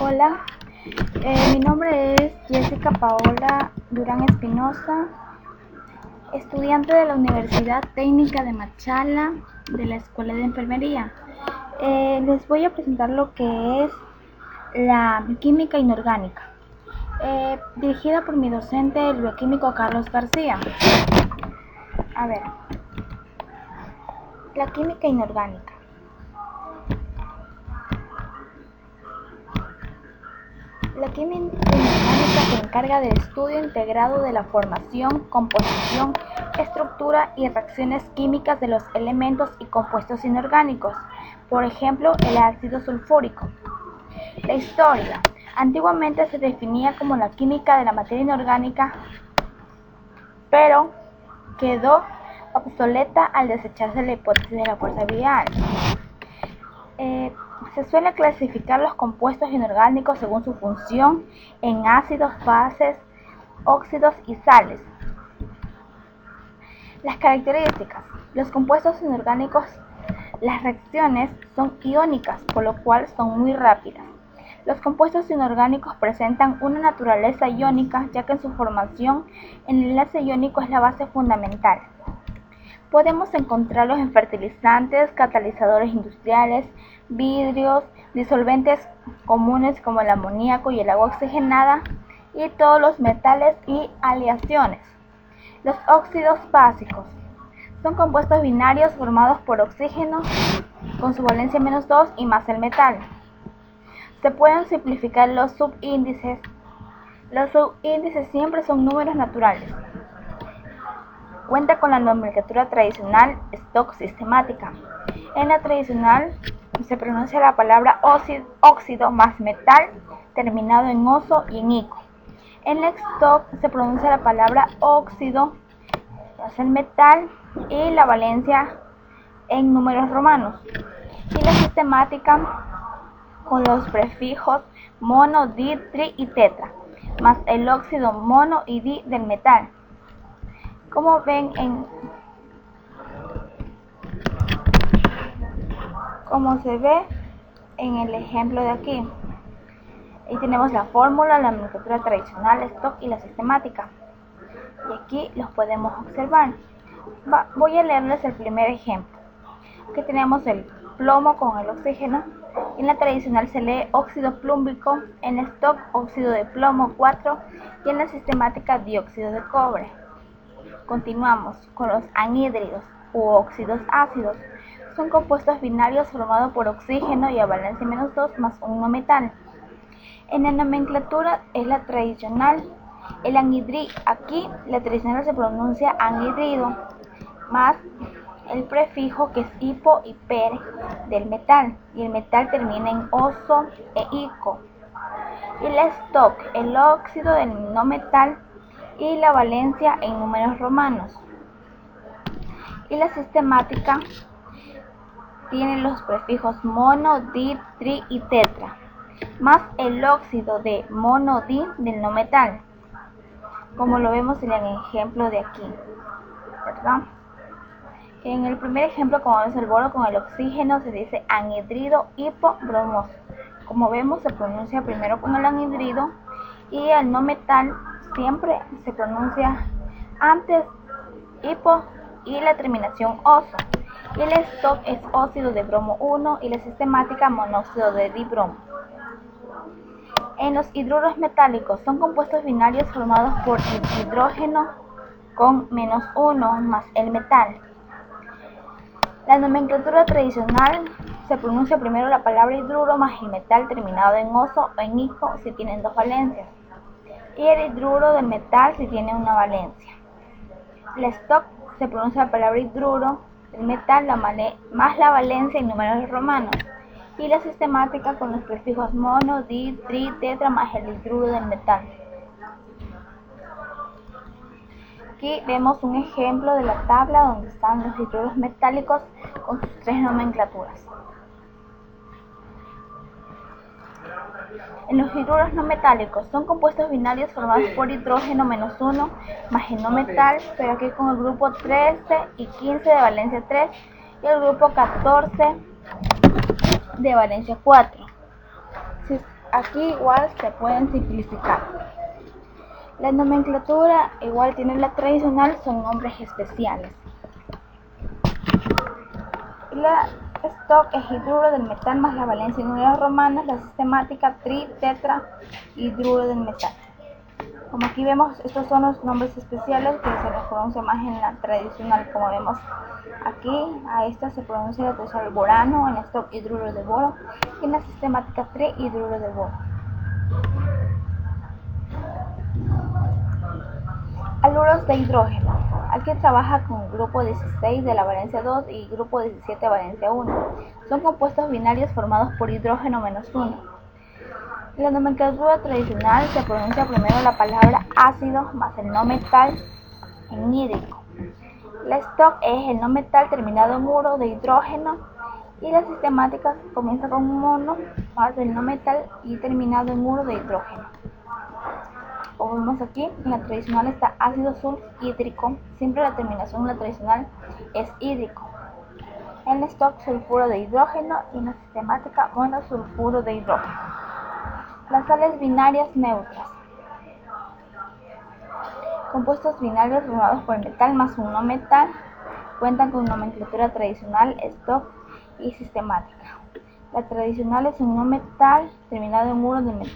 Hola, mi nombre es Jessica Paola Durán Espinosa, estudiante de la Universidad Técnica de Machala de la Escuela de Enfermería. Les voy a presentar lo que es la química inorgánica, dirigida por mi docente, el bioquímico Carlos García. A ver, la química inorgánica. La química inorgánica se encarga del estudio integrado de la formación, composición, estructura y reacciones químicas de los elementos y compuestos inorgánicos, por ejemplo, el ácido sulfúrico. La historia. Antiguamente se definía como la química de la materia inorgánica, pero quedó obsoleta al desecharse la hipótesis de la fuerza vial. Se suele clasificar los compuestos inorgánicos según su función en ácidos, bases, óxidos y sales. Las características. Los compuestos inorgánicos, las reacciones son iónicas, por lo cual son muy rápidas. Los compuestos inorgánicos presentan una naturaleza iónica, ya que en su formación el enlace iónico es la base fundamental. Podemos encontrarlos en fertilizantes, catalizadores industriales, vidrios, disolventes comunes como el amoníaco y el agua oxigenada, y todos los metales y aleaciones. Los óxidos básicos son compuestos binarios formados por oxígeno con su valencia -2 y más el metal. Se pueden simplificar los subíndices. Los subíndices siempre son números naturales. Cuenta con la nomenclatura tradicional stock sistemática. En la tradicional se pronuncia la palabra óxido más metal terminado en oso y en ico. En la stock se pronuncia la palabra óxido más el metal y la valencia en números romanos. Y la sistemática con los prefijos mono, di, tri y tetra, más el óxido mono y di del metal. Como se ve en el ejemplo de aquí. Ahí tenemos la fórmula, la nomenclatura tradicional, stock y la sistemática. Y aquí los podemos observar. Voy a leerles el primer ejemplo. Aquí tenemos el plomo con el oxígeno. En la tradicional se lee óxido plúmbico, en la stock óxido de plomo 4 y en la sistemática dióxido de cobre. Continuamos con los anhídridos u óxidos ácidos. Son compuestos binarios formados por oxígeno y a valencia -2 más un no metal. En la nomenclatura es la tradicional, el anhídrido. Aquí la tradicional se pronuncia anhídrido más el prefijo que es hipo y per del metal, y el metal termina en oso e ico. Y la stock, el óxido del no metal y la valencia en números romanos. Y la sistemática tiene los prefijos mono, di, tri y tetra, más el óxido de mono, di del no metal, como lo vemos en el ejemplo de aquí, ¿verdad? En el primer ejemplo, como vemos el boro con el oxígeno, se dice anhídrido hipobromoso. Como vemos, se pronuncia primero con el anhídrido y el no metal siempre se pronuncia antes hipo y la terminación oso. Y el stock es óxido de bromo 1 y la sistemática monóxido de dibromo. En los hidruros metálicos son compuestos binarios formados por hidrógeno con -1 más el metal. La nomenclatura tradicional se pronuncia primero la palabra hidruro más el metal terminado en oso o en ico si tienen dos valencias, y el hidruro del metal si tiene una valencia. El stock se pronuncia la palabra hidruro del metal más la valencia en números romanos, y la sistemática con los prefijos mono, di, tri, tetra más el hidruro del metal. Aquí vemos un ejemplo de la tabla donde están los hidruros metálicos con sus tres nomenclaturas. En los hidruros no metálicos son compuestos binarios formados por hidrógeno -1 más el no metal, pero aquí con el grupo 13 y 15 de valencia 3 y el grupo 14 de valencia 4. aquí igual se pueden simplificar. La nomenclatura igual tiene la tradicional, son nombres especiales. La stock es hidruro del metal más la valencia en números romanos, la sistemática tri, tetra, hidruro del metal. Como aquí vemos, estos son los nombres especiales que se les pronuncia más en la tradicional. Como vemos aquí, a esta se pronuncia la tradicional borano, en la stock hidruro de boro y en la sistemática tri, hidruro de boro. Haluros de hidrógeno. Aquí trabaja con grupo 16 de la valencia 2 y grupo 17 de valencia 1. Son compuestos binarios formados por hidrógeno menos 1. En la nomenclatura tradicional se pronuncia primero la palabra ácido más el no metal en hídrico. La stock es el no metal terminado en uro de hidrógeno y la sistemática comienza con un mono más el no metal y terminado en uro de hidrógeno. Como vemos aquí, en la tradicional está ácido sulfhídrico, siempre la terminación en la tradicional es hídrico. En la stock sulfuro de hidrógeno y en la sistemática monosulfuro de hidrógeno. Las sales binarias neutras. Compuestos binarios formados por el metal más un no metal cuentan con nomenclatura tradicional, stock y sistemática. La tradicional es un no metal terminado en uro de metal.